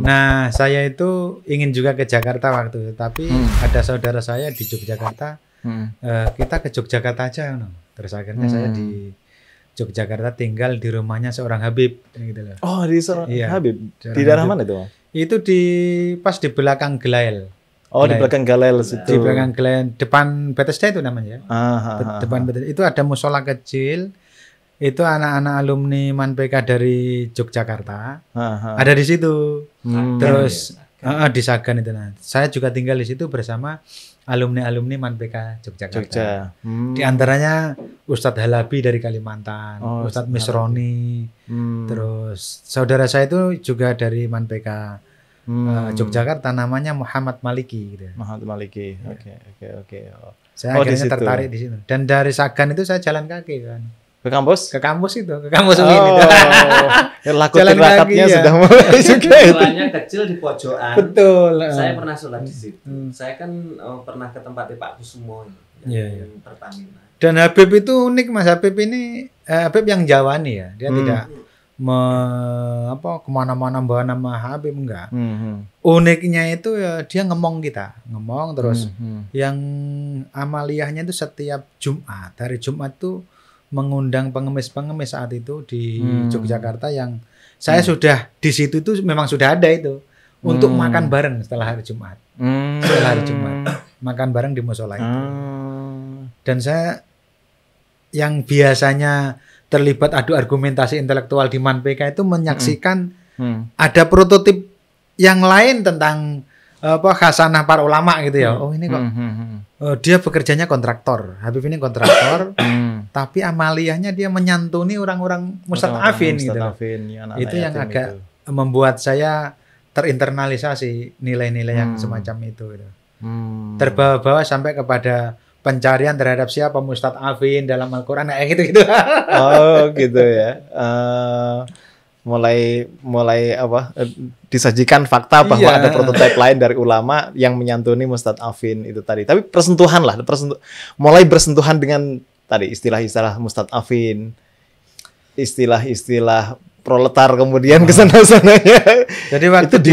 Nah, saya itu ingin juga ke Jakarta waktu itu, tapi ada saudara saya di Yogyakarta. Kita ke Yogyakarta aja, no. Terus akhirnya saya di Yogyakarta tinggal di rumahnya seorang Habib, gitu loh. Oh, di seorang Habib. Seorang Di daerah Habib. mana itu? Itu pas di belakang Gelail. Oh, di belakang Galail situ. Di belakang Gelail, depan Bethesda itu namanya. Depan Bethesda. Itu ada musola kecil. Itu anak-anak alumni MANPK dari Yogyakarta. Ada di situ. Terus di Sagan itu. Nah, saya juga tinggal di situ bersama alumni MANPK Yogyakarta. Di antaranya Ustadz Halabi dari Kalimantan, Ustadz Misroni. Terus saudara saya itu juga dari MANPK Yogyakarta, namanya Muhammad Maliki gitu. Muhammad Maliki. Oke. Saya akhirnya tertarik di situ. Dan dari Sagan itu saya jalan kaki kan. Ke kampus? Ke kampus itu, ke kampus UIN itu. Laku tirakatnya sudah mulai juga itu. Sekolahnya kecil di pojokan. Betul. Saya pernah sholat di situ. Saya kan pernah ke tempatnya Pak Kusumo yang Pertamina. Dan Habib itu unik, Mas. Habib ini Habib yang Jawani ya. Dia tidak kemana-mana bawa nama Habib, enggak. Uniknya itu ya dia ngomong terus. Yang amaliyahnya itu setiap Jumat, hari Jumat tuh mengundang pengemis-pengemis saat itu di Yogyakarta yang saya sudah di situ itu memang sudah ada itu untuk makan bareng setelah hari Jumat. Setelah hari Jumat makan bareng di musola itu. Dan saya yang biasanya terlibat adu argumentasi intelektual di MANPK itu menyaksikan ada prototip yang lain tentang khasanah para ulama gitu ya. Oh ini kok dia bekerjanya kontraktor. Habib ini kontraktor. Tapi amaliyahnya dia menyantuni orang-orang mustadafin gitu. Itu yang agak membuat saya terinternalisasi nilai-nilai yang semacam itu gitu. Terbawa-bawa sampai kepada pencarian terhadap siapa mustadafin dalam Al-Qur'an gitu-gitu. Oh, gitu ya. Mulai disajikan fakta bahwa ada prototipe lain dari ulama yang menyantuni mustadafin itu tadi. Tapi mulai bersentuhan dengan tadi istilah-istilah mustadafin, istilah-istilah proletar kemudian kesana-sananya. Jadi waktu itu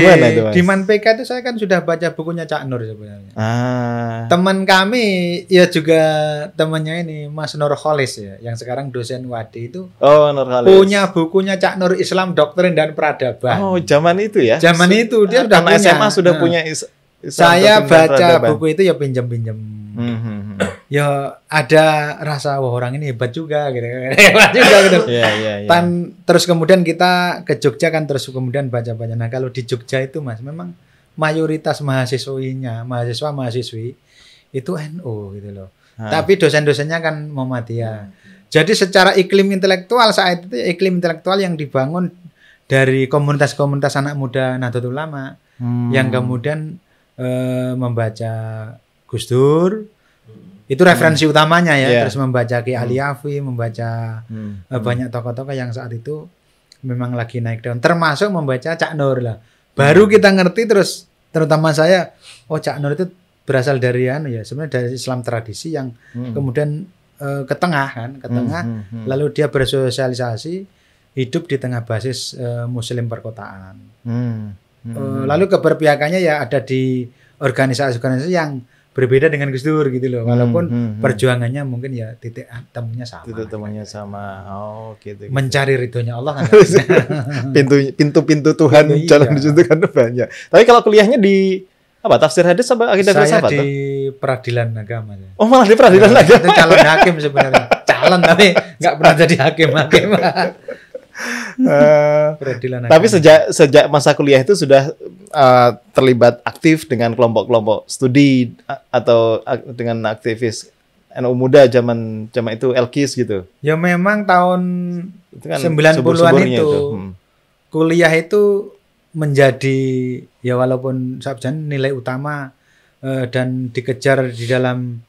di MANPK itu saya kan sudah baca bukunya Cak Nur sebenarnya. Teman kami ya juga temannya ini Mas Nur Kholis ya, yang sekarang dosen Wadi itu. Oh, Nur Kholis. Punya bukunya Cak Nur Islam Doktrin dan Peradaban. Oh, zaman itu ya. Zaman itu dia sudah punya. SMA sudah punya saya baca buku itu ya pinjam-pinjam. Ya ada rasa wah orang ini hebat juga gitu. Hebat juga gitu. Terus kemudian kita ke Jogja kan terus kemudian baca-baca. Nah, kalau di Jogja itu Mas memang mayoritas mahasiswa-mahasiswi itu NU gitu loh. Tapi dosen-dosennya kan Muhammadiyah. Jadi secara iklim intelektual saat itu iklim intelektual yang dibangun dari komunitas-komunitas anak muda Nahdlatul Ulama yang kemudian membaca Gus Dur. Itu referensi utamanya ya. Terus membaca Ki Ali Afi, membaca banyak tokoh-tokoh yang saat itu memang lagi naik daun. Termasuk membaca Cak Nur lah. Baru kita ngerti terus, terutama saya, Cak Nur itu berasal dari sebenarnya dari Islam tradisi yang kemudian ke tengah. Lalu dia bersosialisasi hidup di tengah basis Muslim perkotaan. Lalu keberpihakannya ya ada di organisasi-organisasi yang berbeda dengan Gus Dur gitu loh. Walaupun perjuangannya mungkin ya titik temunya sama. Titik temunya sama. Oh, gitu. Mencari ridhonya Allah kan. Pintu-pintu Tuhan jalan di situ kan banyak. Tapi kalau kuliahnya di tafsir hadis apa akidah filsafat? Saya di peradilan agama. Oh, malah di peradilan agama. Itu calon hakim sebenarnya. Calon tapi nggak pernah jadi hakim. Tapi sejak masa kuliah itu sudah terlibat aktif dengan kelompok-kelompok studi atau dengan aktivis NU Muda zaman itu Elkis gitu. Ya memang tahun kan 90-an itu kuliah itu menjadi ya walaupun nilai utama dan dikejar di dalam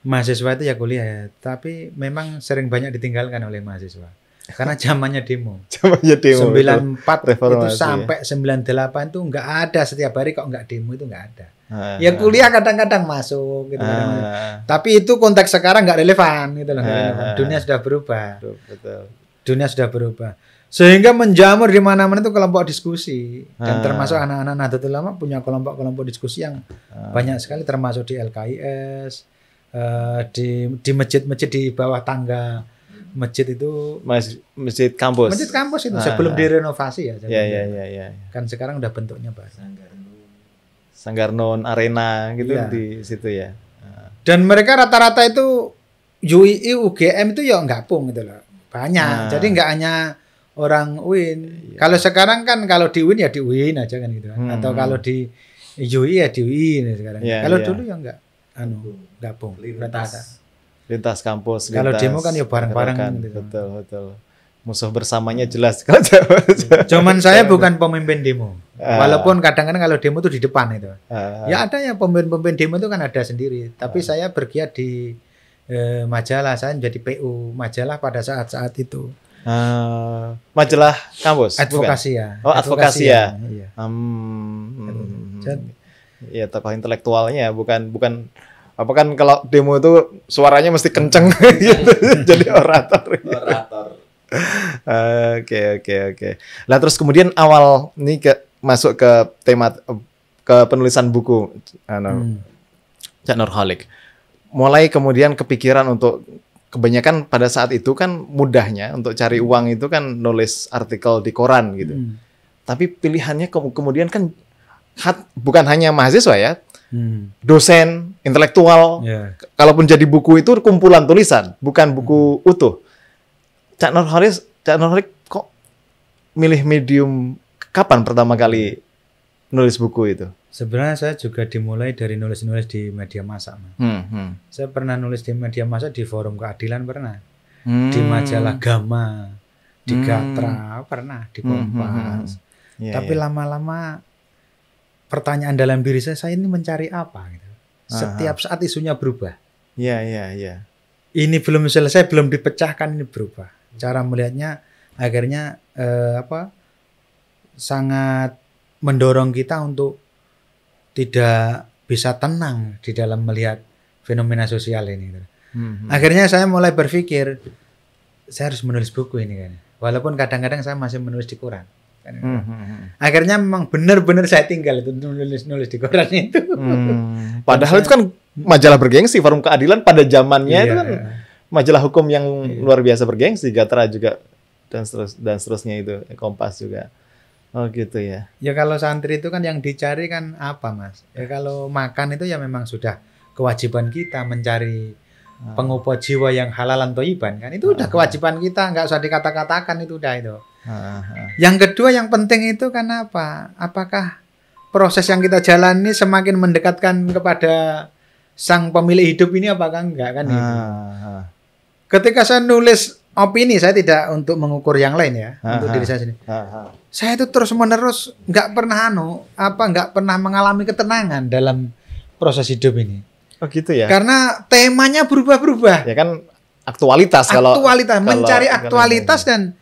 mahasiswa itu ya kuliah ya, tapi memang sering banyak ditinggalkan oleh mahasiswa. Karena zamannya demo. 94 itu sampai 98 itu enggak ada setiap hari kok enggak demo itu enggak ada. Ya kuliah kadang-kadang masuk gitu. Tapi itu konteks sekarang enggak relevan gitu loh. Dunia sudah berubah. Betul. Dunia sudah berubah. Sehingga menjamur di mana-mana itu kelompok diskusi. Dan termasuk anak-anak Nahdlatul Ulama punya kelompok-kelompok diskusi yang banyak sekali, termasuk di LKIS, di masjid-masjid di bawah tangga masjid itu, masjid kampus. Masjid kampus itu sebelum direnovasi ya. Iya. Kan sekarang udah bentuknya baru. Sanggarnon Arena gitu di situ ya. Dan mereka rata-rata itu UII, UGM itu ya gabung gitu loh. Banyak. Jadi nggak hanya orang UIN. Kalau sekarang kan kalau di UIN ya di UIN aja kan gitu. Atau kalau di UI ya di UI sekarang. Kalau dulu ya enggak gabung. Lintas kampus. Kalau demo kan ya bareng-bareng gitu. Betul. Musuh bersamanya jelas. Cuman saya bukan pemimpin demo. Walaupun kadang-kadang kalau demo itu di depan itu. Ya ada ya pemimpin demo itu kan ada sendiri. Tapi saya bergiat di majalah, saya menjadi PU majalah pada saat-saat itu. Majalah kampus. Advokasi bukan? ya. Oh, advokasi ya. Iya. Ya tokoh intelektualnya bukan apa kan kalau demo itu suaranya mesti kenceng gitu. Jadi orator. Oke. Lah terus kemudian awal ini masuk ke tema ke penulisan buku Cak Nurholik. Mulai kemudian kepikiran untuk kebanyakan pada saat itu kan mudahnya untuk cari uang itu kan nulis artikel di koran gitu. Tapi pilihannya kemudian kan bukan hanya mahasiswa ya. Dosen, intelektual. Kalaupun jadi buku itu kumpulan tulisan, bukan buku utuh. Cak Nurholik kok milih medium kapan pertama kali nulis buku itu? Sebenarnya saya juga dimulai dari nulis-nulis di media massa. Saya pernah nulis di media massa, di Forum Keadilan pernah. Di majalah Gama, di Gatra pernah, di Kompas. Tapi lama-lama pertanyaan dalam diri saya ini mencari apa gitu. Setiap saat isunya berubah. Iya. Ini belum selesai, belum dipecahkan, ini berubah. Cara melihatnya akhirnya sangat mendorong kita untuk tidak bisa tenang di dalam melihat fenomena sosial ini. Akhirnya saya mulai berpikir saya harus menulis buku ini kan. Walaupun kadang-kadang saya masih menulis di koran. Akhirnya memang benar-benar saya tinggal itu nulis di koran itu. Padahal itu kan majalah bergengsi, Forum Keadilan pada zamannya itu kan majalah hukum yang luar biasa bergengsi, Gatra juga dan seterusnya itu, Kompas juga. Oh gitu ya. Ya kalau santri itu kan yang dicari kan apa Mas? Ya kalau makan itu ya memang sudah kewajiban kita mencari pengupah jiwa yang halalan thayyiban kan. Itu udah kewajiban kita, nggak usah dikata-katakan itu udah itu. Yang kedua yang penting itu kan apa? Apakah proses yang kita jalani semakin mendekatkan kepada sang pemilik hidup ini apakah enggak kan itu. Ketika saya nulis opini, saya tidak untuk mengukur yang lain ya, untuk diri saya sendiri. Saya itu terus-menerus nggak pernah mengalami ketenangan dalam proses hidup ini. Oh gitu ya. Karena temanya berubah-berubah. Ya kan aktualitas mencari aktualitas dan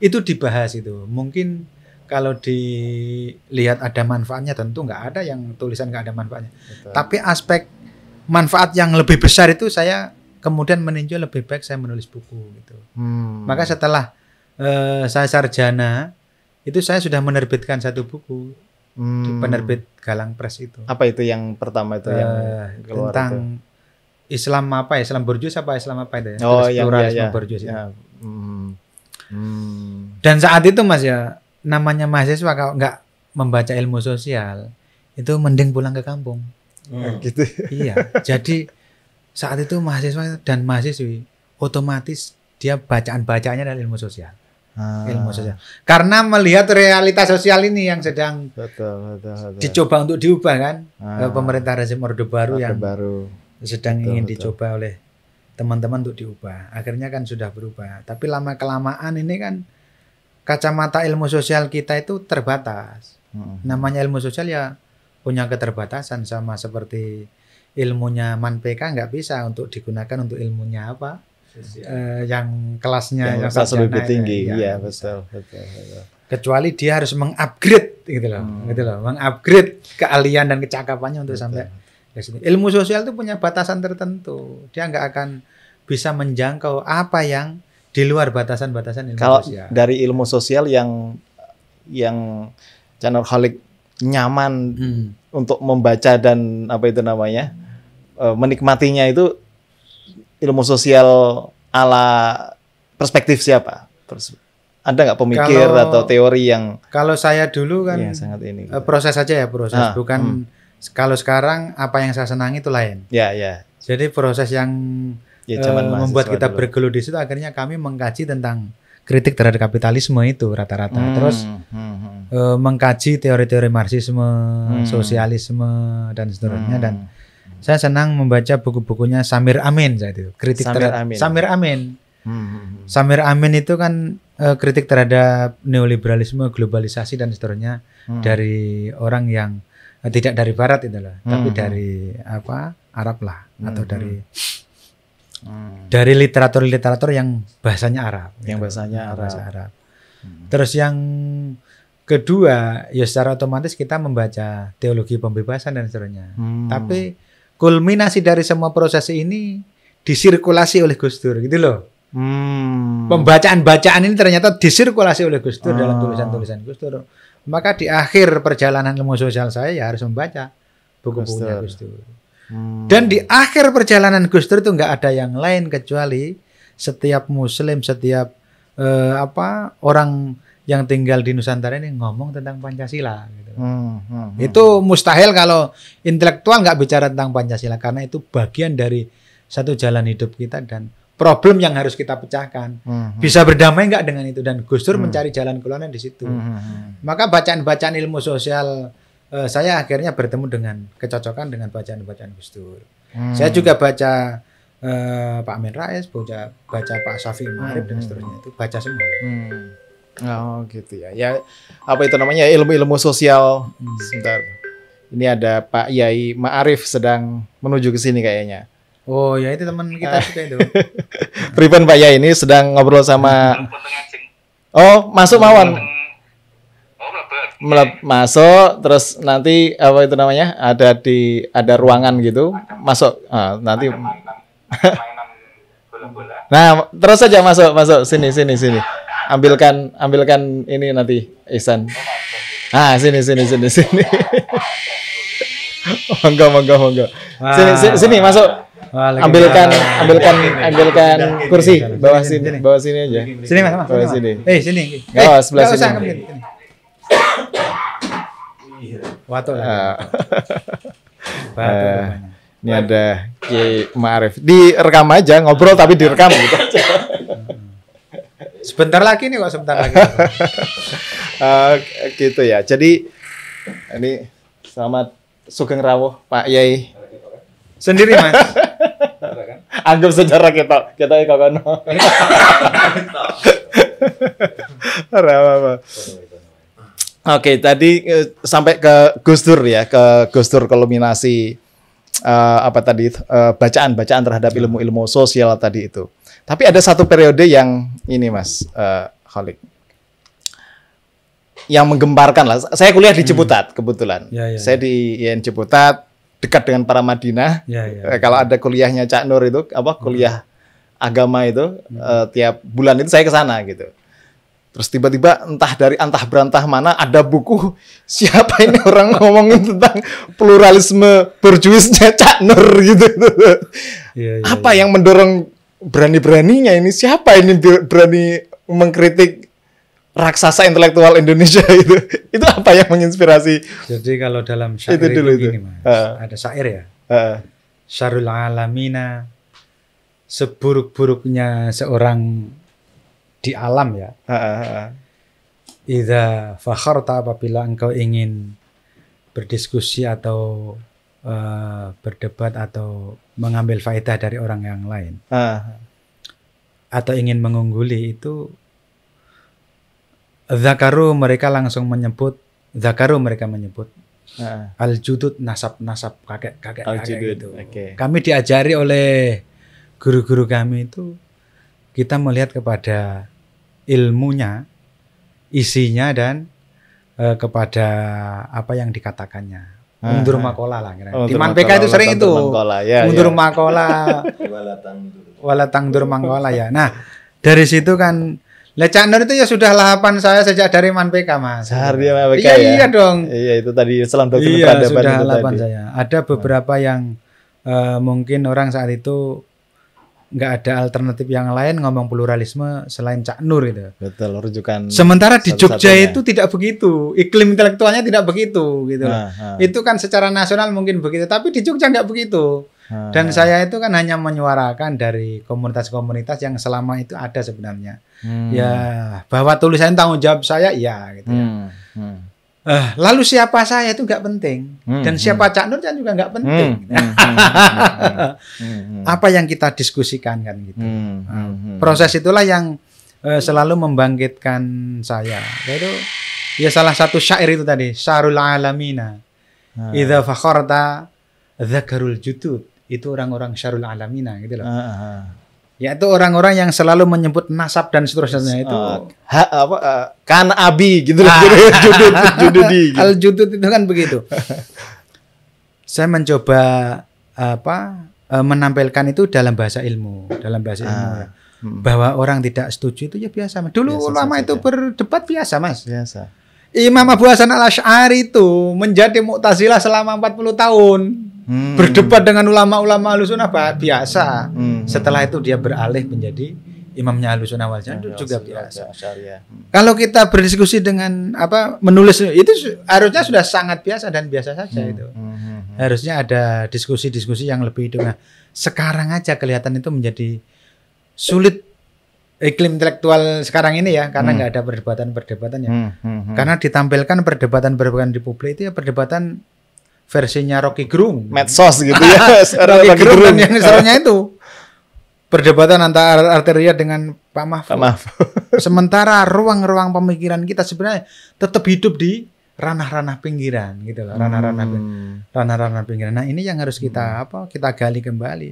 itu dibahas itu. Mungkin kalau dilihat ada manfaatnya tentu nggak ada yang tulisan nggak ada manfaatnya. Betul. Tapi aspek manfaat yang lebih besar itu saya kemudian meninjau lebih baik saya menulis buku gitu. Maka setelah saya sarjana itu saya sudah menerbitkan satu buku di penerbit Galang Press itu. Apa itu yang pertama itu yang keluar tentang itu? Islam apa ya? Islam Borjuis apa Islam apa itu ya? Oh yang pluralisme Borjuis ya. Dan saat itu Mas ya namanya mahasiswa kalau nggak membaca ilmu sosial itu mending pulang ke kampung. Gitu. Iya. Jadi saat itu mahasiswa dan mahasiswi otomatis dia bacaan-bacaannya adalah ilmu sosial. Ilmu sosial. Karena melihat realitas sosial ini yang sedang dicoba untuk diubah kan. Pemerintah rezim Orde Baru yang sedang ingin dicoba oleh teman-teman untuk diubah. Akhirnya kan sudah berubah. Tapi lama-kelamaan ini kan kacamata ilmu sosial kita itu terbatas. Namanya ilmu sosial ya punya keterbatasan sama seperti ilmunya Man PK nggak bisa untuk digunakan untuk ilmunya apa yang kelasnya yang lebih tinggi ya betul. Kecuali dia harus mengupgrade gitu loh mengupgrade keahlian dan kecakapannya untuk sampai ke sini. Ilmu sosial itu punya batasan tertentu, dia nggak akan bisa menjangkau apa yang di luar batasan-batasan ilmu Kalau sosial. dari ilmu sosial yang Cak Nurholik nyaman untuk membaca dan apa itu namanya menikmatinya itu ilmu sosial ala perspektif siapa? Terus ada nggak pemikir atau teori yang kalau saya dulu kan sangat ini proses saja ya proses bukan kalau sekarang apa yang saya senangi itu lain. Ya. Jadi proses yang membuat kita dulu bergelut di situ akhirnya kami mengkaji tentang kritik terhadap kapitalisme itu rata-rata. Terus mengkaji teori-teori marxisme, sosialisme dan seterusnya dan saya senang membaca buku-bukunya Samir Amin saat itu. Kritik terhadap Samir Amin. Samir Amin itu kan kritik terhadap neoliberalisme, globalisasi dan seterusnya dari orang yang tidak dari barat itulah, tapi dari Arab lah atau dari literatur yang bahasanya Arab. Yang bahasanya Arab. Terus yang kedua, ya secara otomatis kita membaca teologi pembebasan dan seterusnya. Tapi kulminasi dari semua proses ini disirkulasi oleh Gus Dur gitu loh. Pembacaan-bacaan ini ternyata disirkulasi oleh Gus Dur dalam tulisan-tulisan Gus Dur. Maka di akhir perjalanan ilmu sosial saya ya harus membaca buku-bukunya Gus Dur. Dan di akhir perjalanan Gus Dur itu nggak ada yang lain kecuali setiap Muslim, setiap orang yang tinggal di Nusantara ini ngomong tentang Pancasila. Gitu. Itu mustahil kalau intelektual nggak bicara tentang Pancasila karena itu bagian dari satu jalan hidup kita dan problem yang harus kita pecahkan. Bisa berdamai nggak dengan itu dan Gus Dur mencari jalan keluarnya di situ. Maka bacaan-bacaan ilmu sosial saya akhirnya bertemu dengan kecocokan dengan bacaan-bacaan Gus Dur. Saya juga baca Pak Amin Rais, baca Pak Syafi'i Ma'arif dan seterusnya itu baca semua. Oh gitu ya. Ya apa itu namanya ilmu-ilmu sosial. Sebentar. Ini ada Pak Yai Ma'arif sedang menuju ke sini kayaknya. Oh ya itu teman kita juga itu. Pripun Pak Yai ini sedang ngobrol sama. Oh masuk mawon. Masuk terus nanti apa itu namanya ada ruangan gitu masuk nanti nah terus saja masuk sini ambilkan ini nanti Ihsan sini monggo sini masuk ambilkan kursi bawah sini aja sini mas bawah sini sini sebelah sini Watuk. Ini ada Ki Ma'arif. Direkam aja, ngobrol tapi direkam gitu. Sebentar lagi nih kok, sebentar lagi. Gitu ya. Jadi ini selamat sugeng rawuh Pak Yai. Sendiri Mas. Anggap sejarah kita kono. Rawuh. Oke, tadi sampai ke Gus Dur ya, ke Gus Dur kulminasi bacaan-bacaan terhadap ilmu-ilmu sosial tadi itu. Tapi ada satu periode yang ini Mas Kholik, yang menggemparkan lah. Saya kuliah di Ciputat kebetulan. Saya di IAIN Ciputat, dekat dengan para Madinah. Kalau ada kuliahnya Cak Nur itu kuliah agama itu tiap bulan itu saya ke sana gitu. Terus tiba-tiba entah dari antah berantah mana ada buku siapa ini orang ngomongin tentang pluralisme borjuisnya Cak Nur gitu. Apa yang mendorong berani-beraninya ini siapa ini berani mengkritik raksasa intelektual Indonesia itu? Itu apa yang menginspirasi? Jadi kalau dalam syair itu gini Mas, ada syair ya. Syarul alamina, seburuk-buruknya seorang di alam ya. Idza fakharta, apabila engkau ingin berdiskusi atau berdebat atau mengambil faedah dari orang yang lain. Atau ingin mengungguli itu mereka menyebut al-judud, nasab kakek gitu. Kami diajari oleh guru-guru kami itu kita melihat kepada ilmunya, isinya dan kepada apa yang dikatakannya. Mundur makola lah. Di ManPK itu sering itu. Mundur makola. Walatangdur makola ya. Nah, Dari situ kan, Cak Nur itu ya sudah lahapan saya sejak dari ManPK, Mas. Sehari ManPK iya, ya. Iya dong. Iya itu tadi Salam Doktrin Iya, Peradaban sudah itu lahapan tadi. saya. Ada beberapa yang mungkin orang saat itu nggak ada alternatif yang lain ngomong pluralisme selain Cak Nur gitu. Betul, rujukan. Sementara di Jogja itu tidak begitu, iklim intelektualnya tidak begitu gitu. Itu kan secara nasional mungkin begitu, tapi di Jogja nggak begitu. Dan saya itu kan hanya menyuarakan dari komunitas-komunitas yang selama itu ada sebenarnya. Ya, bahwa tulisan tanggung jawab saya, ya gitu ya. Lalu siapa saya itu nggak penting, dan siapa Cak Nur kan juga nggak penting. Apa yang kita diskusikan kan gitu. Proses itulah yang selalu membangkitkan saya. Itu ya salah satu syair itu tadi, Syarul Alamina. Idza fakharta dzakarul judud. Itu orang-orang Syarul Alamina gitu loh. Yaitu orang-orang yang selalu menyebut nasab dan seterusnya itu. Kan abi gitu loh. Jududi. Al judud itu kan begitu. Saya mencoba menampilkan itu dalam bahasa ilmu, ya. Bahwa orang tidak setuju itu ya biasa. Dulu ulama itu berdebat biasa, Mas. Biasa. Imam Abu Hasan Al-Asy'ari itu menjadi Mu'tazilah selama 40 tahun. Berdebat dengan ulama-ulama Ahlussunnah biasa. Setelah itu dia beralih menjadi imamnya Ahlussunnah wal Jamaah, itu juga biasa. Kalau kita berdiskusi dengan menulis itu harusnya sudah sangat biasa dan biasa saja itu. Harusnya ada diskusi-diskusi yang lebih itu. Nah, sekarang aja kelihatan itu menjadi sulit iklim intelektual sekarang ini ya, karena nggak ada perdebatan-perdebatan ya. Karena ditampilkan perdebatan-perdebatan di publik itu ya perdebatan versinya Rocky Gerung, medsos gitu ya. Rocky Gerung dan yang serunya itu perdebatan antara Arteria dengan Pak Mahfud. Sementara ruang-ruang pemikiran kita sebenarnya tetap hidup di ranah-ranah pinggiran gitu loh, ranah-ranah pinggiran. Nah, ini yang harus kita kita gali kembali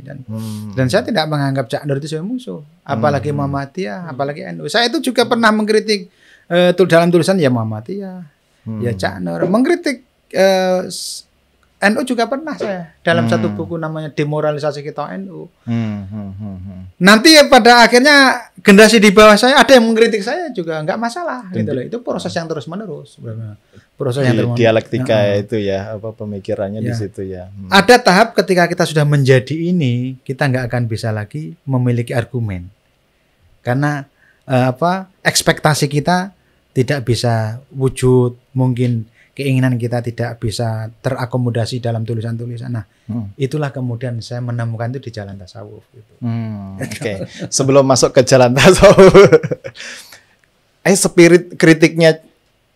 dan saya tidak menganggap Cak Nur itu sebagai musuh, apalagi Muhammadiyah, apalagi NU. Saya itu juga pernah mengkritik dalam tulisan ya Muhammadiyah, ya Cak Nur, mengkritik NU juga pernah saya dalam satu buku namanya Demoralisasi Kita NU. Nanti pada akhirnya generasi di bawah saya ada yang mengkritik saya juga nggak masalah gitu loh. Itu proses yang terus menerus sebenarnya. Proses yang terus dialektika itu ya, pemikirannya di situ ya. Ada tahap ketika kita sudah menjadi ini, kita nggak akan bisa lagi memiliki argumen. Karena ekspektasi kita tidak bisa wujud, mungkin keinginan kita tidak bisa terakomodasi dalam tulisan-tulisan. Nah, itulah kemudian saya menemukan itu di jalan tasawuf. Gitu. Oke. Sebelum masuk ke jalan tasawuf, spirit kritiknya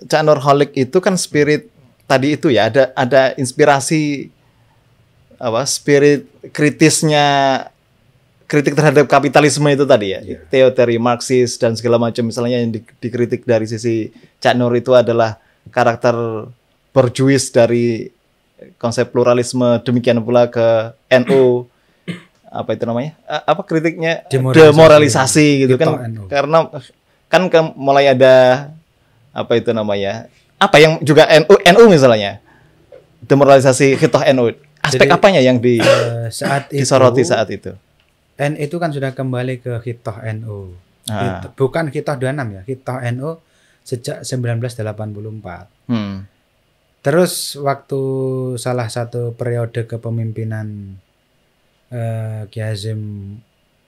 Cak Nur Cholik itu kan spirit tadi itu ya, ada inspirasi spirit kritik terhadap kapitalisme itu tadi ya, teori Marxis dan segala macam, misalnya yang dikritik dari sisi Cak Nur itu adalah karakter berjuis dari konsep pluralisme, demikian pula ke NU itu namanya kritiknya demoralisasi gitu kan, karena kan mulai ada yang juga NU misalnya demoralisasi khitoh NU, aspek apanya yang disoroti saat itu? NU itu kan sudah kembali ke khitoh NU, bukan khitoh 26 ya, khitoh NU sejak 1984. Terus waktu salah satu periode kepemimpinan Kiai Hasyim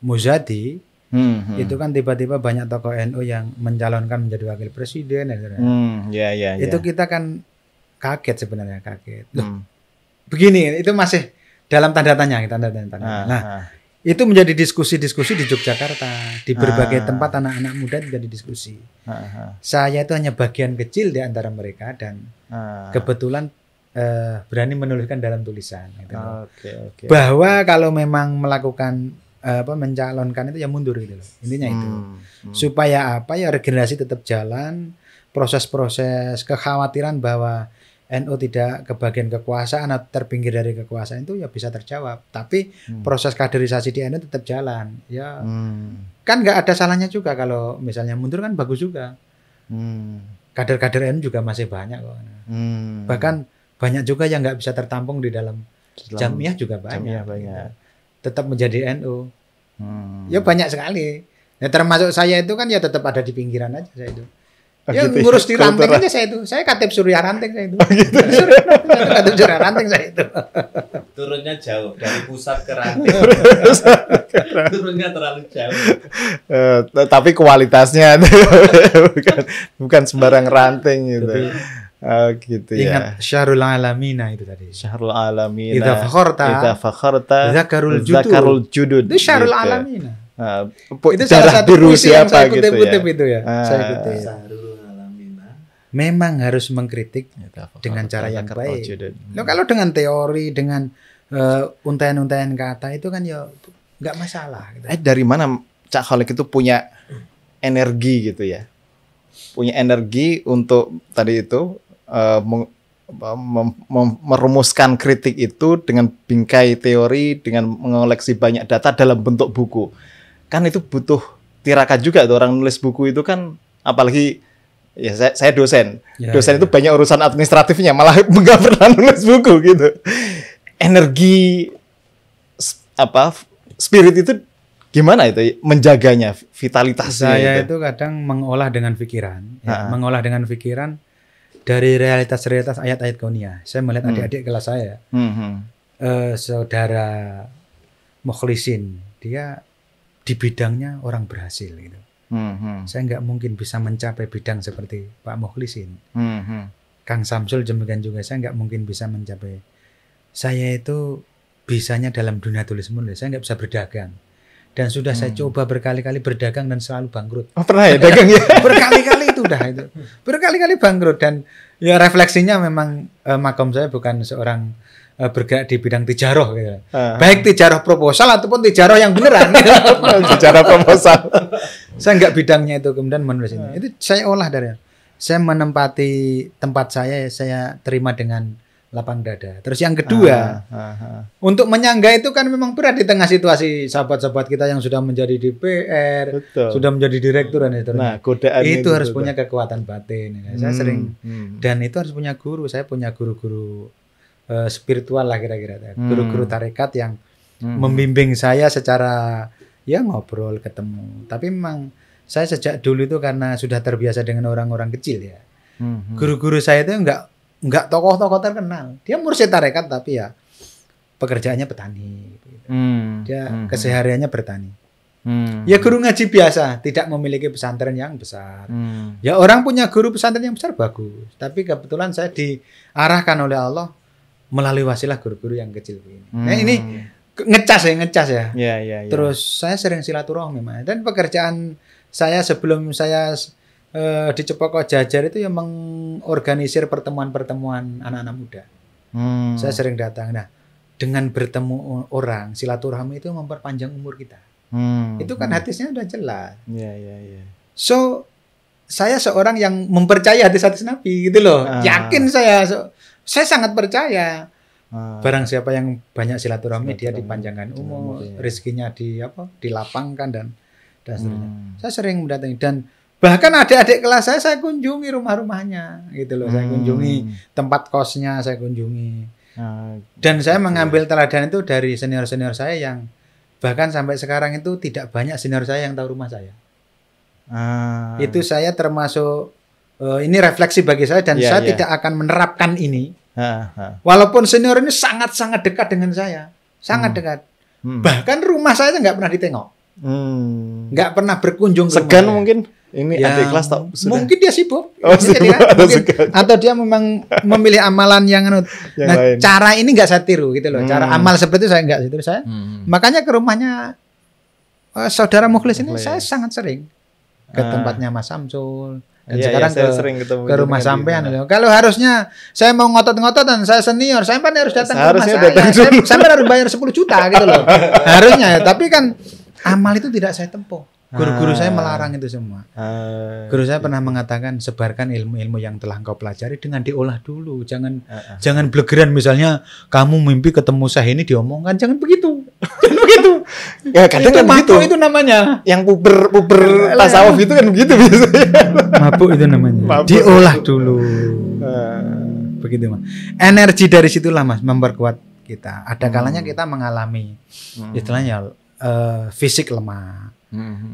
Muzadi, itu kan tiba-tiba banyak tokoh NU yang mencalonkan menjadi wakil presiden. Itu kita kan kaget sebenarnya, Loh, begini, itu masih dalam tanda tanya. Nah, itu menjadi diskusi-diskusi di Yogyakarta, di berbagai tempat anak-anak muda menjadi diskusi. Saya itu hanya bagian kecil di antara mereka dan kebetulan berani menuliskan dalam tulisan. Gitu. Bahwa kalau memang melakukan mencalonkan itu ya mundur gitu loh. Intinya itu. Supaya regenerasi tetap jalan, proses-proses kekhawatiran bahwa NU tidak kebagian kekuasaan atau terpinggir dari kekuasaan itu ya bisa terjawab. Tapi proses kaderisasi di NU tetap jalan. Ya kan nggak ada salahnya juga kalau misalnya mundur, kan bagus juga. Kader-kader NU juga masih banyak kok. Bahkan banyak juga yang nggak bisa tertampung di dalam Jamiah juga banyak. Tetap menjadi NU. Ya banyak sekali. Ya termasuk saya itu kan ya tetap ada di pinggiran aja saya itu. Ya gitu ngurus di ranting kultural. aja saya itu. Saya Katib Surya Ranting saya itu. Gitu. Katib Surya Ranting saya itu. Turunnya jauh dari pusat ke ranting. Turunnya terlalu jauh. Tapi kualitasnya bukan sembarang ranting gitu. Gitu ya. Ingat Syahrul Alamina itu tadi. Syahrul Alamina. Idza fakharta Zakarul Judud. Itu Syahrul gitu. Alamina. Itu salah satu biru puisi yang saya siapa gitu kutip-kutip ya. itu ya. Saya kutip. Syahrul Alamina. Memang harus mengkritik dengan cara yang baik. Loh, kalau dengan teori, dengan untayan-untayan kata itu kan ya nggak masalah. Gitu. Dari mana Cak Khalid itu punya energi gitu ya? Punya energi untuk tadi itu merumuskan kritik itu dengan bingkai teori, dengan mengoleksi banyak data dalam bentuk buku. Kan itu butuh tirakat juga tuh orang nulis buku itu kan, apalagi ya saya dosen. Dosen itu banyak urusan administratifnya, malah nggak pernah nulis buku gitu. Energi spirit itu gimana itu menjaganya, vitalitasnya? Saya itu kadang mengolah dengan pikiran, mengolah dengan pikiran dari realitas-realitas ayat-ayat kauniyah. Saya melihat adik-adik kelas saya, saudara Mukhlisin, dia di bidangnya orang berhasil gitu. Saya nggak mungkin bisa mencapai bidang seperti Pak Mukhlisin. Kang Samsul demikian juga, saya nggak mungkin bisa mencapai. Saya itu bisanya dalam dunia tulis menulis, saya nggak bisa berdagang. Dan sudah saya coba berkali-kali berdagang dan selalu bangkrut. Oh, pernah ya dagang ya? Berkali-kali itu udah itu. Berkali-kali bangkrut, dan ya refleksinya memang makom saya bukan seorang bergerak di bidang tijaroh gitu. Baik tijaroh proposal ataupun tijaroh yang beneran. Tijaroh proposal. Saya nggak bidangnya itu, kemudian menulis ini. Itu saya olah dari. Saya menempati tempat saya terima dengan lapang dada. Terus yang kedua, untuk menyangga itu kan memang berat di tengah situasi sahabat-sahabat kita yang sudah menjadi DPR, sudah menjadi direktur dan seterusnya. Nah, godaan itu harus punya kekuatan batin. Saya sering dan itu harus punya guru. Saya punya guru-guru spiritual lah kira-kira, guru-guru tarekat yang membimbing saya secara ya ngobrol, ketemu. Tapi memang saya sejak dulu itu karena sudah terbiasa dengan orang-orang kecil ya. Guru-guru saya itu enggak tokoh-tokoh terkenal. Dia mursyid tarekat tapi ya pekerjaannya petani. Dia kesehariannya bertani. Ya guru ngaji biasa, tidak memiliki pesantren yang besar. Ya orang punya guru pesantren yang besar bagus. Tapi kebetulan saya diarahkan oleh Allah melalui wasilah guru-guru yang kecil ini. Nah ini ngecas ya. Ya. Terus saya sering silaturahmi, dan pekerjaan saya sebelum saya di Cepoko Jajar itu yang mengorganisir pertemuan-pertemuan anak-anak muda. Saya sering datang. Nah, dengan bertemu orang, silaturahmi itu memperpanjang umur kita. Itu kan hadisnya udah jelas. Ya. So, saya seorang yang mempercayai hadis-hadis Nabi gitu loh. Yakin saya sangat percaya. Barang siapa yang banyak silaturahmi dia dipanjangkan umur, rezekinya dilapangkan dan seterusnya. Saya sering mendatangi, dan bahkan adik-adik kelas saya kunjungi rumah-rumahnya gitu loh. Saya kunjungi tempat kosnya, saya kunjungi. Dan saya mengambil teladan itu dari senior-senior saya yang bahkan sampai sekarang itu tidak banyak senior saya yang tahu rumah saya. Itu saya termasuk ini refleksi bagi saya, dan saya tidak akan menerapkan ini. Walaupun senior ini sangat-sangat dekat dengan saya, sangat dekat. Bahkan rumah saya nggak pernah ditengok, nggak pernah berkunjung. Segan mungkin ini ya, adik kelas tak sudah. Mungkin dia sibuk, Mungkin, atau dia memang memilih amalan yang nah, lain. Cara ini nggak saya tiru gitu loh. Cara amal seperti itu saya nggak tiru saya. Makanya ke rumahnya saudara Mukhlis ini saya sangat sering ke tempatnya Mas Samsul. Dan sekarang ke rumah sampean. Kalau harusnya saya mau ngotot-ngotot dan saya senior, sampean harus datang ke rumah saya. Sampean harus bayar 10 juta gitu loh. Harusnya, tapi kan amal itu tidak saya tempuh. Guru-guru saya melarang itu semua. Guru saya pernah mengatakan, sebarkan ilmu-ilmu yang telah engkau pelajari dengan diolah dulu. Jangan blegeran, misalnya kamu mimpi ketemu Syekh ini diomongkan, jangan begitu. Jangan begitu. Ya kadang itu kan mabuk begitu. Itu namanya. Yang puber tasawuf itu kan begitu biasanya. Mabuk itu namanya. Mabuk. Diolah dulu. Begitu Mas. Energi dari situlah Mas memperkuat kita. Ada kalanya kita mengalami istilahnya fisik lemah.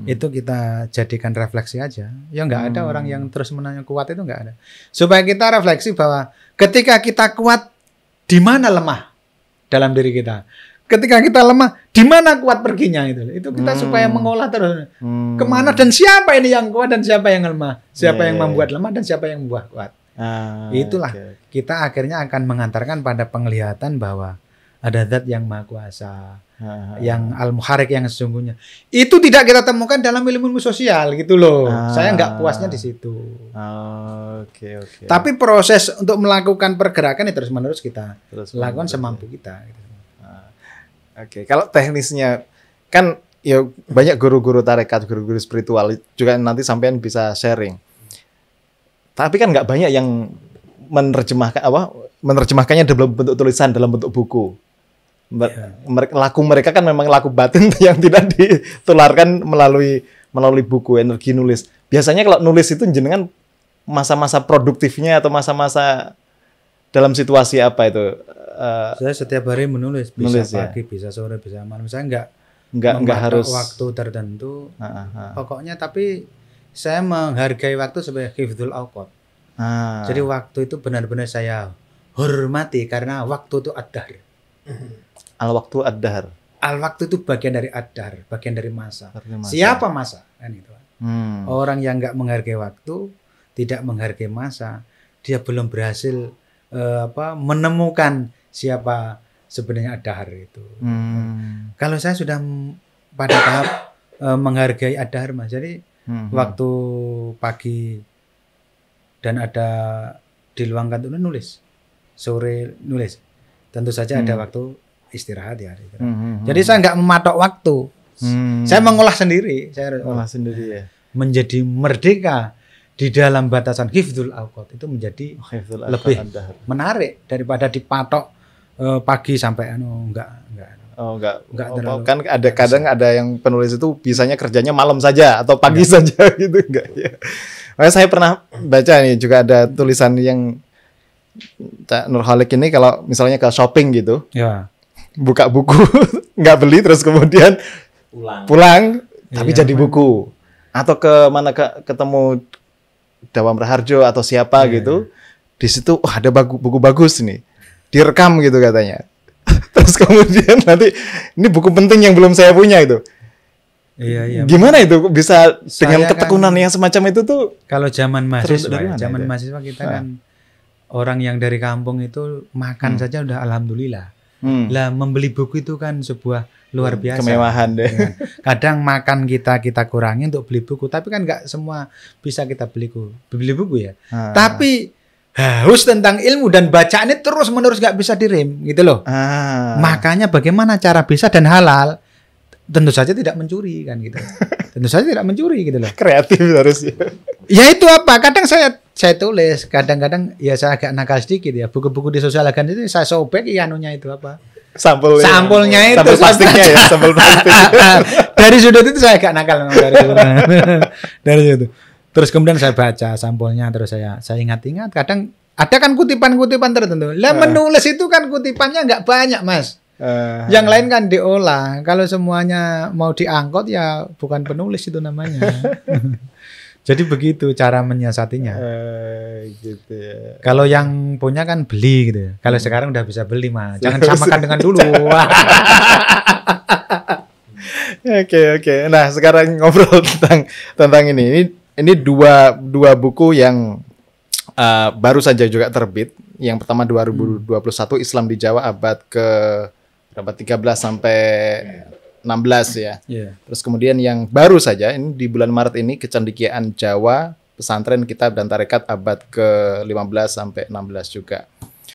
Itu kita jadikan refleksi aja. Ya nggak ada orang yang terus menanya kuat itu nggak ada. Supaya kita refleksi bahwa ketika kita kuat, di mana lemah dalam diri kita. Ketika kita lemah, di mana kuat perginya itu. Itu kita supaya mengolah terus. Kemana dan siapa ini yang kuat dan siapa yang lemah. Siapa yang membuat lemah dan siapa yang membuat kuat. Itulah kita akhirnya akan mengantarkan pada penglihatan bahwa ada zat yang maha kuasa, yang al-muharrik yang sesungguhnya. Itu tidak kita temukan dalam ilmu sosial gitu loh. Saya nggak puasnya di situ. Tapi proses untuk melakukan pergerakan itu terus-menerus kita lakukan semampu kita. Gitu. Kalau teknisnya kan ya banyak guru-guru tarekat, guru-guru spiritual juga nanti sampean bisa sharing. Tapi kan nggak banyak yang menerjemahkannya dalam bentuk tulisan, dalam bentuk buku. Laku mereka kan memang laku batin yang tidak ditularkan melalui buku, energi nulis. Biasanya kalau nulis itu jenengan masa-masa produktifnya atau masa-masa dalam situasi apa itu? Saya setiap hari menulis, bisa pagi, bisa sore, bisa malam. Saya nggak harus waktu tertentu. Pokoknya tapi saya menghargai waktu sebagai hifdzul awqat. Jadi waktu itu benar-benar saya hormati karena waktu itu ad-dahr. Al-waktu ad-dahr. Al-waktu itu bagian dari ad-dahr, bagian dari masa. Siapa masa? Kan itu. Orang yang nggak menghargai waktu, tidak menghargai masa, dia belum berhasil menemukan siapa sebenarnya ad-dahr itu. Kalau saya sudah pada tahap menghargai ad-dahr, Mas. Jadi waktu pagi dan ada diluangkan untuk nulis, sore nulis. Tentu saja ada waktu istirahat ya. Jadi saya nggak mematok waktu. Saya mengolah sendiri. Saya olah sendiri ya. Menjadi merdeka di dalam batasan hifdzul awqat itu menjadi lebih menarik daripada dipatok pagi sampai enggak. Kan kadang ada yang penulis itu bisanya kerjanya malam saja atau pagi saja gitu enggak ya. Makanya saya pernah baca nih juga ada tulisan yang Cak Nurholik ini kalau misalnya ke shopping gitu. Ya. Buka buku, nggak beli terus kemudian pulang tapi jadi buku. Atau ke mana ketemu Dawam Raharjo atau siapa gitu. Di situ ada buku bagus nih. Direkam gitu katanya. Terus kemudian nanti ini buku penting yang belum saya punya itu. Iya. Gimana itu bisa dengan ketekunan yang semacam itu tuh? Kalau zaman mahasiswa kita kan orang yang dari kampung itu makan saja udah alhamdulillah. Lah membeli buku itu kan sebuah luar biasa. Kemewahan deh. Kadang makan kita kurangi untuk beli buku, tapi kan nggak semua bisa kita beli buku ya. Tapi haus tentang ilmu dan bacaan ini terus menerus nggak bisa direm gitu loh. Makanya bagaimana cara bisa dan halal? Tentu saja tidak mencuri kan gitu. Tentu saja tidak mencuri gitu loh. Kreatif harusnya. Ya itu apa? Kadang saya tulis, kadang-kadang ya saya agak nakal sedikit ya. Buku-buku di sosial agan itu saya sobek anunya itu apa? Sampulnya itu. Sampul plastiknya ya, sampul plastik. Dari sudut itu saya agak nakal dari situ. Terus kemudian saya baca sampulnya, terus saya ingat-ingat. Kadang ada kan kutipan-kutipan tertentu. Lah menulis itu kan kutipannya nggak banyak, Mas. Yang lain kan diolah. Kalau semuanya mau diangkut ya bukan penulis itu namanya. Jadi begitu cara menyiasatinya. Gitu ya. Kalau yang punya kan beli gitu. Kalau sekarang udah bisa beli mah. Jangan samakan dengan dulu. Oke. Nah sekarang ngobrol tentang ini. Ini dua buku yang baru saja juga terbit. Yang pertama 2021 Islam di Jawa abad ke 13 sampai 16 ya. Terus kemudian yang baru saja ini di bulan Maret ini Kecendikiaan Jawa, Pesantren, Kitab dan Tarekat abad ke 15 sampai 16 juga.